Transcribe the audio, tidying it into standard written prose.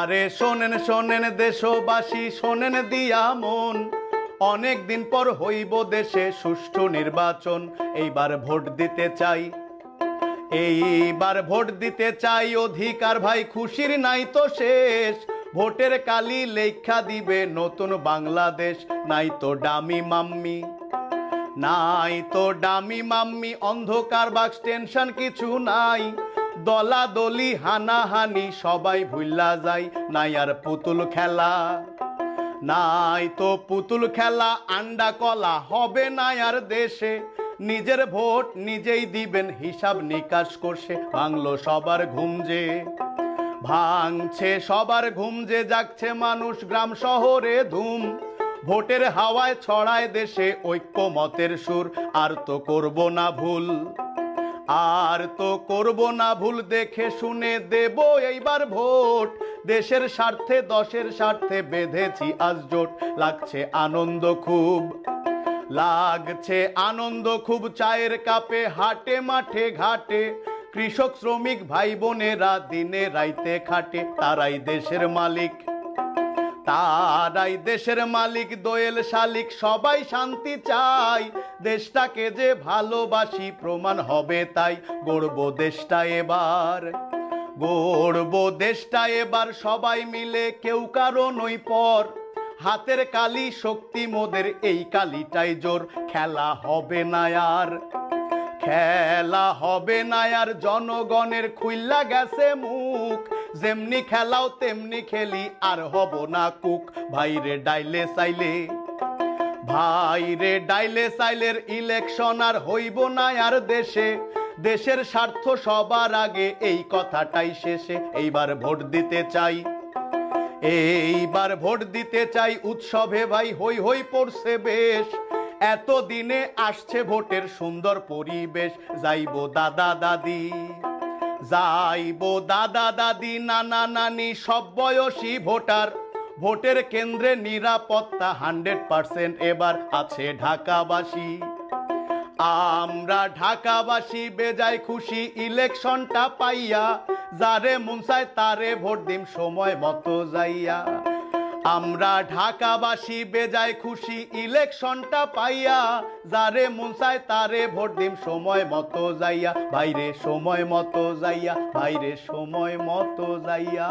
আরে শোনেন শোনেন দেশবাসী, শোনেন দিয়া মন, অনেক দিন পর হইব দেশে সুষ্ঠু নির্বাচন। এইবার ভোট দিতে চাই, এইবার ভোট দিতে চাই, অধিকার ভাই খুশির নাই তো শেষ। ভোটের কালি লেখা দিবে নতুন বাংলাদেশ। নাই তো ডামি মাম্মি, নাই তো ডামি মাম্মি, অন্ধকার বাক্স টেনশন কিছু নাই। দলাদলি হানাহানি সবাই ভুল্লা যায়। নাই আর পুতুল খেলা, নাই তো পুতুল খেলা, আন্ডা কলা হবে না আর দেশে। নিজের ভোট নিজেই দিবেন হিসাব নিকাশ করছে। ভাঙলো সবার ঘুম যে, ভাঙছে সবার ঘুম যে, জাগছে মানুষ গ্রাম শহরে ধুম। ভোটের হাওয়ায় ছড়ায় দেশে ঐক্যমতের সুর। আর তো করব না ভুল, আর তো করব না ভুল, দেখে শুনে দেব এইবার ভোট। দেশের স্বার্থে দশের স্বার্থে বেঁধেছি আজ জোট। লাগছে আনন্দ খুব, লাগছে আনন্দ খুব, চায়ের কাপে হাটে মাঠে ঘাটে। কৃষক শ্রমিক ভাই বোনেরা দিনে রাইতে খাটে। তারাই দেশের মালিক, তারাই দেশের মালিক, দোয়েল শালিক সবাই শান্তি চাই। দেশটাকে যে ভালোবাসি প্রমাণ হবে তাই। গড়ব দেশটা এবার, গড়ব দেশটা এবার, সবাই মিলে কেউ কারো নই পর। হাতের কালি শক্তি মোদের, এই কালিটাই জোর। খেলা হবে না আর, খেলা হবে না আর, জনগণের খুইল্লা গেছে মুখ। যেমনি খেলাও তেমনি খেলি, আর হব না কুক। ভাইরে ডাইলে চাইলে, ভাইরে ডাইলে চাইলের ইলেকশন আর হইব না আর দেশে। দেশের স্বার্থ সবার আগে, এই কথাটাই শেষে। এইবার ভোট দিতে চাই, এইবার ভোট দিতে চাই, উৎসবে ভাই হই হই পড়ছে বেশ। এত দিনে আসছে ভোটের সুন্দর পরিবেশ। যাইবো দাদা দাদি, যাইবো দাদা দাদি, নানা নানি সব বয়সী ভোটার। ভোটের কেন্দ্রে নিরাপত্তা 100% এবার আছে ঢাকাবাসী। আমরা ঢাকাবাসী বেজায় খুশি ইলেকশনটা পাইয়া। যারে মন চায় তারে ভোট দিম সময় মতো যাইয়া। আমরা ঢাকাবাসী বেজায় খুশি ইলেকশনটা পাইয়া। যারে মন চায় তারে ভোট দিম সময় মতো যাইয়া। ভাইরে সময় মতো যাইয়া, ভাইরে সময় মতো যাইয়া।